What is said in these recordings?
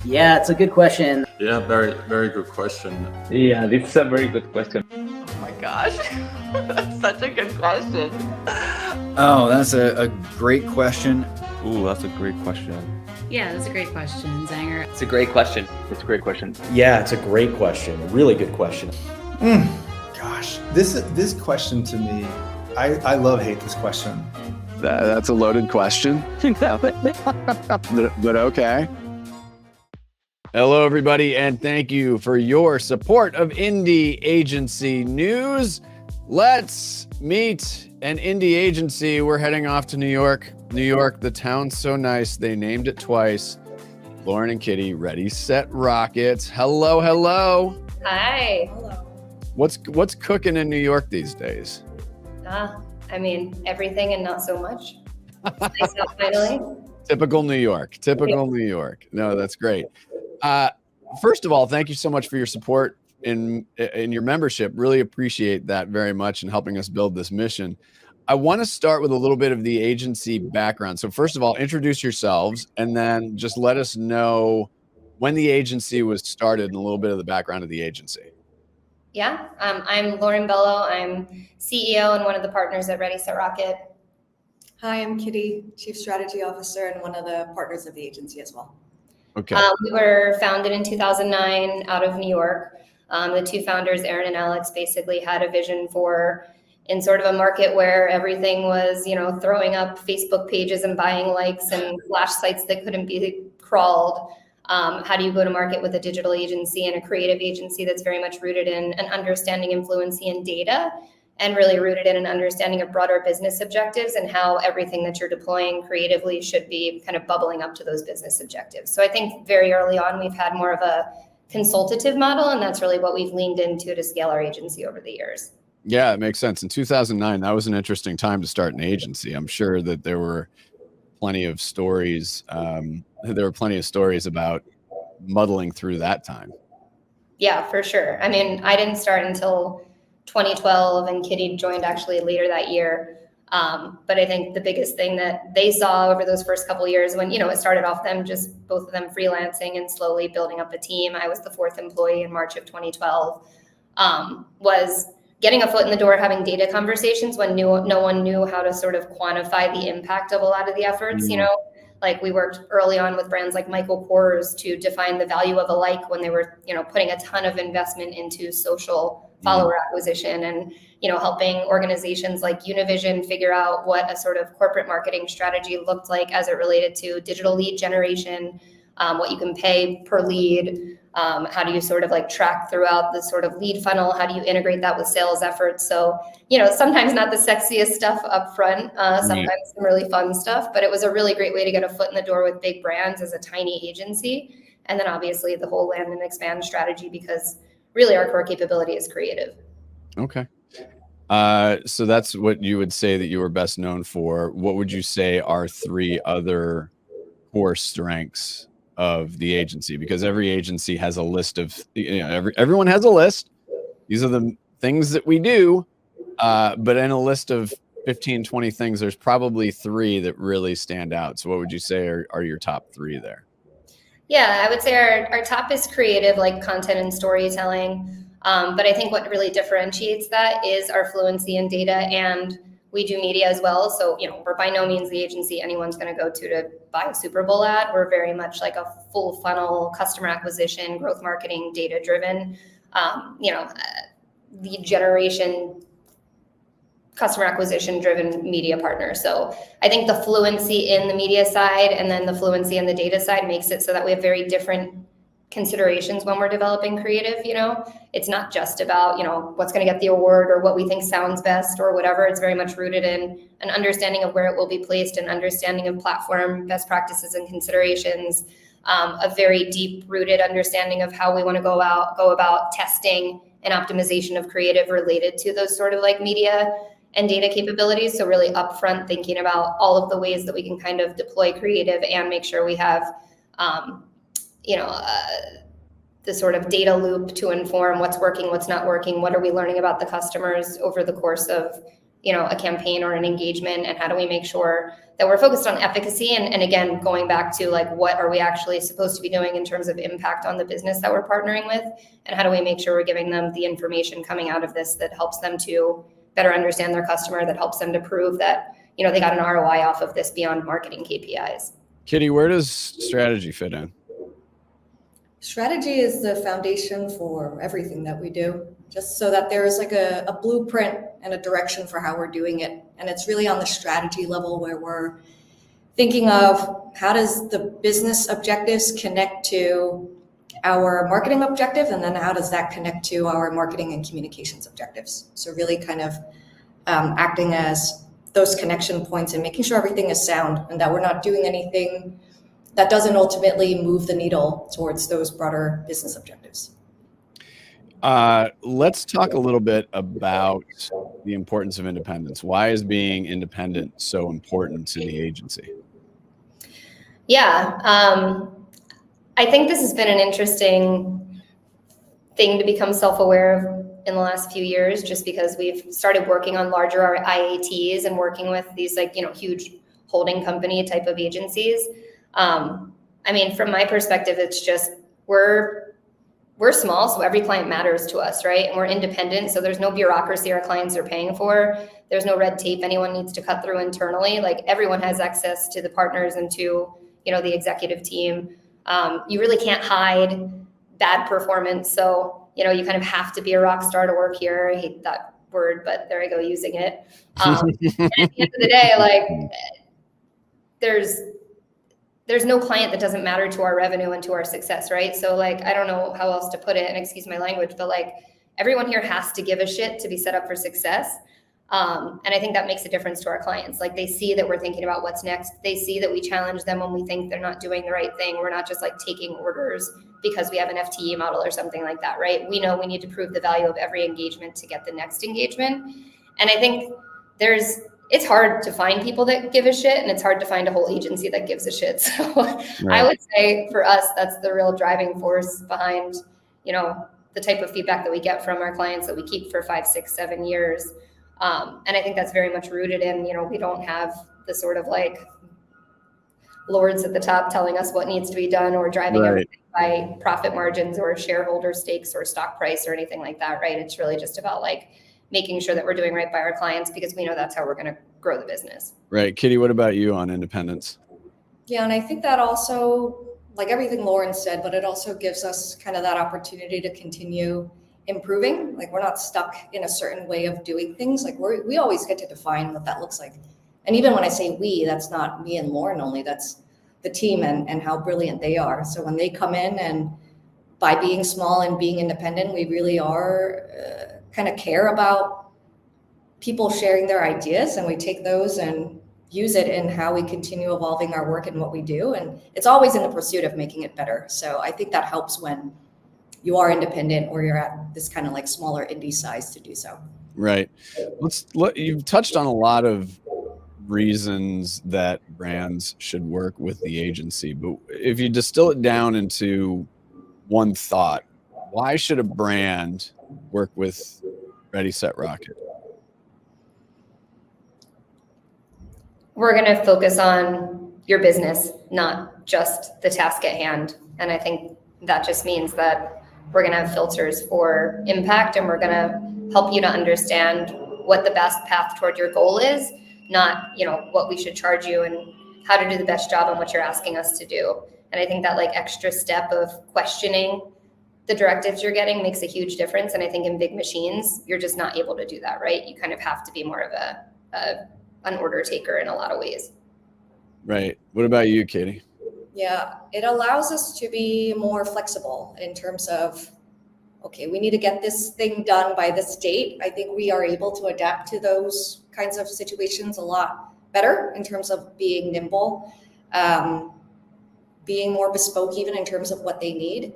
Yeah, it's a good question. Yeah, very, very good question. Yeah, this is a very good question. Oh my gosh, that's such a good question. Oh, that's a great question. Ooh, that's a great question. Yeah, that's a great question, Zanger. It's a great question. It's a great question. Yeah, it's a great question. Really good question. Gosh, this question to me, I hate this question. That's a loaded question. but okay. Hello, everybody, and thank you for your support of Indie Agency News. Let's meet an indie agency. We're heading off to New York. New York, the town's so nice, they named it twice. Lauren and Kitty, ready, set, rockets. Hello, hello. Hi. Hello. What's cooking in New York these days? I mean, everything and not so much. Nice out finally. Typical New York. New York. No, that's great. First of all, thank you so much for your support in your membership. Really appreciate that very much and helping us build this mission. I want to start with a little bit of the agency background. So first of all, introduce yourselves and then just let us know when the agency was started and a little bit of the background of the agency. Yeah, I'm Nutt Bello. I'm CEO and one of the partners at Ready Set Rocket. Hi, I'm Kitty, Chief Strategy Officer and one of the partners of the agency as well. Okay. We were founded in 2009 out of New York. The two founders, Aaron and Alex, basically had a vision for, in sort of a market where everything was, throwing up Facebook pages and buying likes and flash sites that couldn't be crawled. How do you go to market with a digital agency and a creative agency that's very much rooted in an understanding and fluency in data and really rooted in an understanding of broader business objectives and how everything that you're deploying creatively should be kind of bubbling up to those business objectives. So I think very early on, we've had more of a consultative model, and that's really what we've leaned into to scale our agency over the years. Yeah, it makes sense. In 2009, that was an interesting time to start an agency. I'm sure that there were plenty of stories. There were plenty of stories about muddling through that time. Yeah, for sure. I mean, I didn't start until 2012 and Kitty joined actually later that year. But I think the biggest thing that they saw over those first couple of years when, it started off them, just both of them freelancing and slowly building up a team. I was the fourth employee in March of 2012, was getting a foot in the door, having data conversations when no one knew how to sort of quantify the impact of a lot of the efforts, Like we worked early on with brands like Michael Kors to define the value of a like when they were, putting a ton of investment into social follower acquisition and, helping organizations like Univision figure out what a sort of corporate marketing strategy looked like as it related to digital lead generation, what you can pay per lead, how do you sort of like track throughout the sort of lead funnel, how do you integrate that with sales efforts? So, sometimes not the sexiest stuff up front, sometimes some really fun stuff, but it was a really great way to get a foot in the door with big brands as a tiny agency. And then obviously the whole land and expand strategy, because really our core capability is creative. Okay. So that's what you would say that you were best known for. What would you say are three other core strengths of the agency? Because every agency has a list of, everyone has a list. These are the things that we do. But in a list of 15, 20 things, there's probably three that really stand out. So what would you say are your top three there? Yeah, I would say our top is creative, like content and storytelling. But I think what really differentiates that is our fluency in data, and we do media as well. So, we're by no means the agency anyone's going to go to buy a Super Bowl ad. We're very much like a full funnel customer acquisition, growth marketing, data driven, lead generation, customer acquisition driven media partner. So I think the fluency in the media side and then the fluency in the data side makes it so that we have very different considerations when we're developing creative. It's not just about, what's going to get the award or what we think sounds best or whatever. It's very much rooted in an understanding of where it will be placed, an understanding of platform best practices and considerations, a very deep rooted understanding of how we want to go about testing and optimization of creative related to those sort of like media and data capabilities. So really upfront thinking about all of the ways that we can kind of deploy creative and make sure we have, the sort of data loop to inform what's working, what's not working, what are we learning about the customers over the course of, a campaign or an engagement, and how do we make sure that we're focused on efficacy, and again, going back to like, what are we actually supposed to be doing in terms of impact on the business that we're partnering with, and how do we make sure we're giving them the information coming out of this that helps them to better understand their customer, that helps them to prove that they got an ROI off of this beyond marketing KPIs. Kitty, where does strategy fit in? Strategy is the foundation for everything that we do, just so that there's like a blueprint and a direction for how we're doing it. And it's really on the strategy level where we're thinking of how does the business objectives connect to our marketing objective, and then how does that connect to our marketing and communications objectives. So really kind of acting as those connection points and making sure everything is sound and that we're not doing anything that doesn't ultimately move the needle towards those broader business objectives. Let's talk a little bit about the importance of independence. Why is being independent so important to the agency? Yeah, I think this has been an interesting thing to become self-aware of in the last few years, just because we've started working on larger IATs and working with these huge holding company type of agencies. I mean, from my perspective, it's just we're small, so every client matters to us, right? And we're independent, so there's no bureaucracy our clients are paying for. There's no red tape anyone needs to cut through internally. Like, everyone has access to the partners and to the executive team. You really can't hide bad performance, so you kind of have to be a rock star to work here. I hate that word, but there I go using it. And at the end of the day, like, there's no client that doesn't matter to our revenue and to our success, right? So like, I don't know how else to put it, and excuse my language, but like, everyone here has to give a shit to be set up for success. And I think that makes a difference to our clients. Like, they see that we're thinking about what's next. They see that we challenge them when we think they're not doing the right thing. We're not just like taking orders because we have an FTE model or something like that, right? We know we need to prove the value of every engagement to get the next engagement. And I think it's hard to find people that give a shit, and it's hard to find a whole agency that gives a shit. So right. I would say for us, that's the real driving force behind, the type of feedback that we get from our clients that we keep for 5, 6, 7 years. And I think that's very much rooted in, we don't have the sort of like lords at the top telling us what needs to be done, or driving everything by profit margins or shareholder stakes or stock price or anything like that, right? It's really just about like making sure that we're doing right by our clients, because we know that's how we're going to grow the business. Right. Kitty, what about you on independence? Yeah, and I think that also, like everything Lauren said, but it also gives us kind of that opportunity to continue improving. Like, we're not stuck in a certain way of doing things. Like, we always get to define what that looks like. And even when I say we, that's not me and Lauren only, that's the team and how brilliant they are. So when they come in, and by being small and being independent, we really are kind of care about people sharing their ideas, and we take those and use it in how we continue evolving our work and what we do. And it's always in the pursuit of making it better. So I think that helps when you are independent, or you're at this kind of like smaller indie size to do so. Right. You've touched on a lot of reasons that brands should work with the agency, but if you distill it down into one thought, why should a brand work with Ready, Set, Rocket? We're going to focus on your business, not just the task at hand. And I think that just means that we're going to have filters for impact, and we're going to help you to understand what the best path toward your goal is, not, what we should charge you and how to do the best job on what you're asking us to do. And I think that like extra step of questioning the directives you're getting makes a huge difference. And I think in big machines, you're just not able to do that, right? You kind of have to be more of an order taker in a lot of ways. Right. What about you, Katie? Yeah, it allows us to be more flexible in terms of, okay, we need to get this thing done by this date. I think we are able to adapt to those kinds of situations a lot better in terms of being nimble, being more bespoke even in terms of what they need.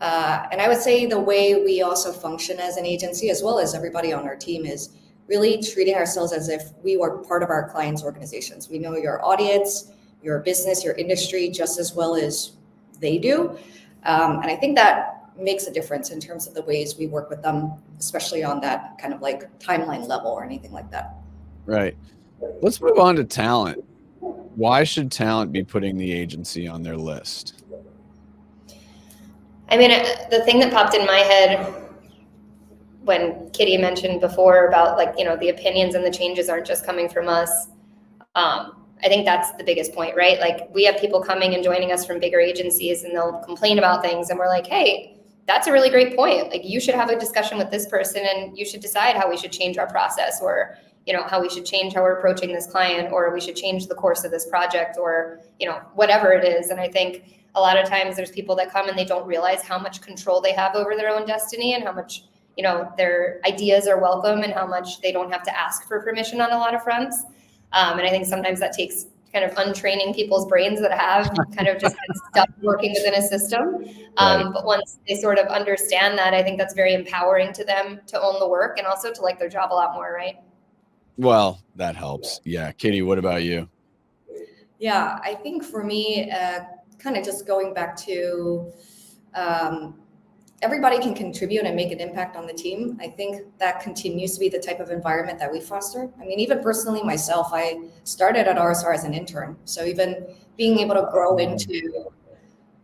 And I would say the way we also function as an agency, as well as everybody on our team, is really treating ourselves as if we were part of our clients' organizations. We know your audience, your business, your industry just as well as they do. And I think that makes a difference in terms of the ways we work with them, especially on that kind of like timeline level or anything like that. Right. Let's move on to talent. Why should talent be putting the agency on their list? I mean, the thing that popped in my head when Kitty mentioned before about like, the opinions and the changes aren't just coming from us. I think that's the biggest point, right? Like we have people coming and joining us from bigger agencies and they'll complain about things. And we're like, hey, that's a really great point. Like you should have a discussion with this person and you should decide how we should change our process or, how we should change how we're approaching this client, or we should change the course of this project, or, whatever it is. And I think a lot of times there's people that come and they don't realize how much control they have over their own destiny and how much, their ideas are welcome and how much they don't have to ask for permission on a lot of fronts. And I think sometimes that takes kind of untraining people's brains that have kind of just been stuck working within a system. But once they sort of understand that, I think that's very empowering to them to own the work and also to like their job a lot more, right? Well, that helps. Yeah. Katie, what about you? Yeah, I think for me, kind of just going back to everybody can contribute and make an impact on the team. I think that continues to be the type of environment that we foster. I mean, even personally myself, I started at RSR as an intern. So even being able to grow into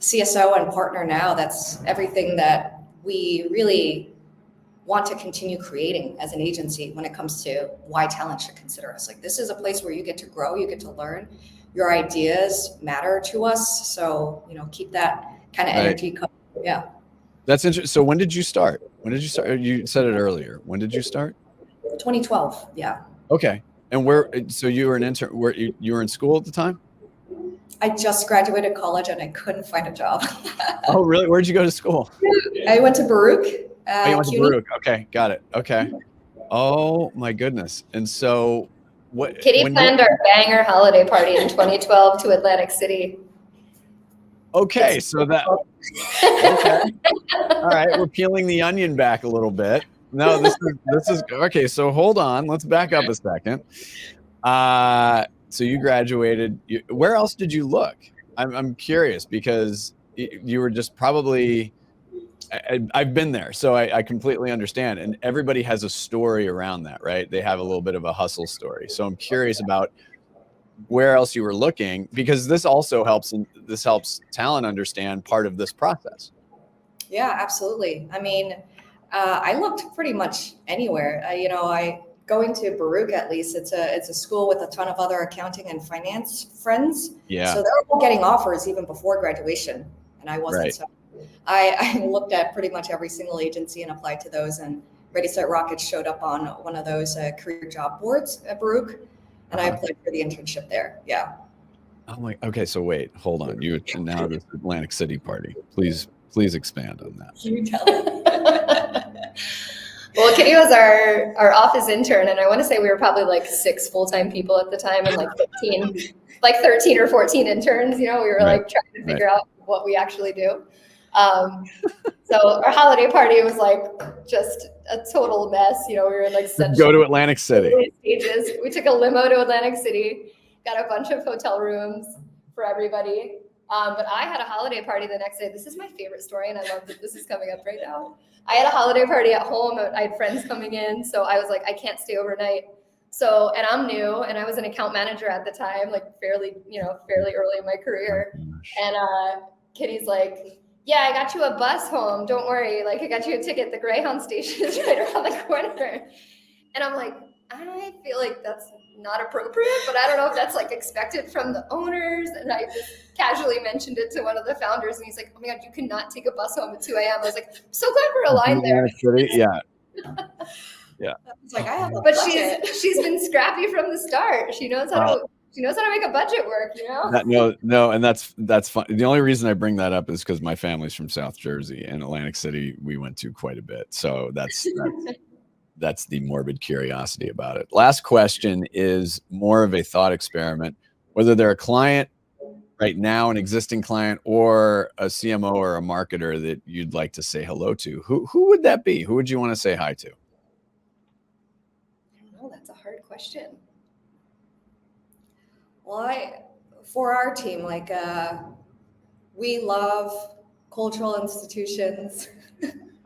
CSO and partner now, that's everything that we really want to continue creating as an agency when it comes to why talent should consider us. Like this is a place where you get to grow, you get to learn. Your ideas matter to us. So, keep that kind of energy coming. Yeah. That's interesting. So when did you start? You said it earlier. When did you start? 2012. Yeah. Okay. And so you were an intern, you were in school at the time? I just graduated college and I couldn't find a job. Oh, really? Where'd you go to school? I went to Baruch. You went to Baruch. Okay. Got it. Okay. Oh my goodness. And so what? Kitty planned our banger holiday party in 2012 to Atlantic City. Okay. So that, okay. All right. We're peeling the onion back a little bit. No, this is okay. So hold on. Let's back up a second. So you graduated. Where else did you look? I'm curious because you were just probably, I've been there, so I completely understand. And everybody has a story around that, right? They have a little bit of a hustle story. So I'm curious about where else you were looking, because this also helps, and this helps talent understand part of this process. Yeah, absolutely. I mean, I looked pretty much anywhere. Going to Baruch, at least, it's a school with a ton of other accounting and finance friends. Yeah. So they're all getting offers even before graduation, and I wasn't. Right. So I looked at pretty much every single agency and applied to those. And Ready Set Rocket showed up on one of those career job boards at Baruch, and I applied for the internship there. Yeah. I'm like, okay, so wait, hold on. You now this Atlantic City party. Please expand on that. Can you tell them? Well, Kitty was our office intern, and I want to say we were probably like 6 full-time people at the time, and like 13 or 14 interns. We were like trying to figure out what we actually do. So our holiday party was like just a total mess. We were in like such go to Atlantic City stages. We took a limo to Atlantic City, got a bunch of hotel rooms for everybody. But I had a holiday party the next day. This is my favorite story, and I love that this is coming up right now. I had a holiday party at home. I had friends coming in, so I was like, I can't stay overnight. So, and I'm new, and I was an account manager at the time, like fairly early in my career. And Kitty's like, yeah, I got you a bus home. Don't worry. Like, I got you a ticket. The Greyhound station is right around the corner. And I'm like, I feel like that's not appropriate, but I don't know if that's like expected from the owners. And I just casually mentioned it to one of the founders, and he's like, oh my God, you cannot take a bus home at 2 a.m. I was like, I'm so glad we're aligned there. Yeah. Yeah. It's like, I have a but budget. she's been scrappy from the start. She knows how to make a budget work, No, and that's fun. The only reason I bring that up is because my family's from South Jersey, and Atlantic City we went to quite a bit. So that's the morbid curiosity about it. Last question is more of a thought experiment. Whether they're a client right now, an existing client, or a CMO or a marketer that you'd like to say hello to, who would that be? Who would you want to say hi to? I don't know. That's a hard question. Well, for our team, like we love cultural institutions.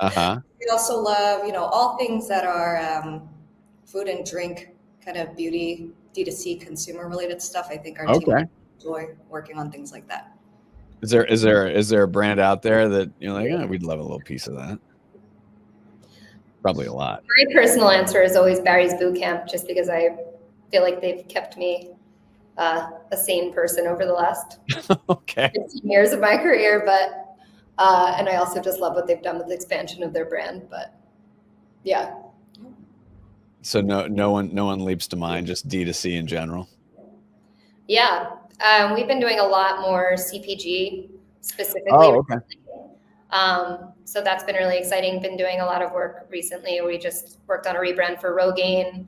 Uh-huh. We also love, all things that are food and drink kind of beauty, D2C consumer related stuff. I think our team Okay. enjoy working on things like that. Is there a brand out there that you're like, oh, we'd love a little piece of that? Probably a lot. My personal answer is always Barry's Boot Camp, just because I feel like they've kept me a sane person over the last Okay. 15 years of my career. But and I also just love what they've done with the expansion of their brand. But yeah. So no one leaps to mind, just D2C in general. Yeah. We've been doing a lot more CPG specifically. Oh, okay. So that's been really exciting. Been doing a lot of work recently. We just worked on a rebrand for Rogaine,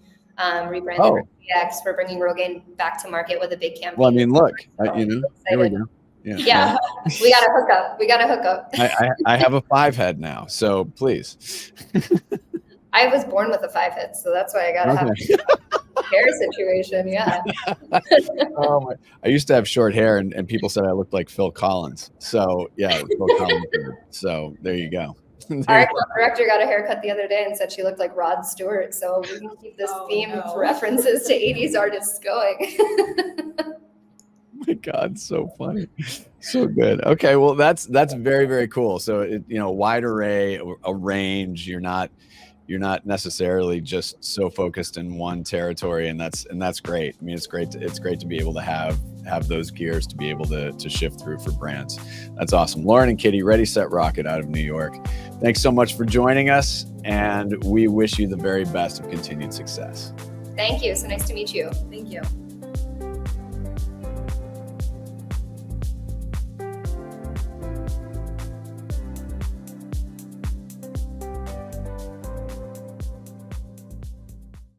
rebranded RTX. We're bringing Rogaine back to market with a big campaign. Well, I mean, look, here we go. Yeah, we got to hook up. I have a 5 head now, so please. I was born with a 5 head, so that's why I got to have a hair situation. Yeah. I used to have short hair, and people said I looked like Phil Collins. So yeah, it was Phil Collins. So there you go. Our director got a haircut the other day and said she looked like Rod Stewart. So we can keep this theme of references to 80s artists going. Oh my God, so funny, so good. Okay, well that's very, very cool. So wide array, a range. You're not necessarily just so focused in one territory, and that's great. I mean, it's great to be able to have those gears to be able to shift through for brands. That's awesome. Lauren and Kitty, Ready Set Rocket out of New York. Thanks so much for joining us, and we wish you the very best of continued success. Thank you. So nice to meet you. Thank you.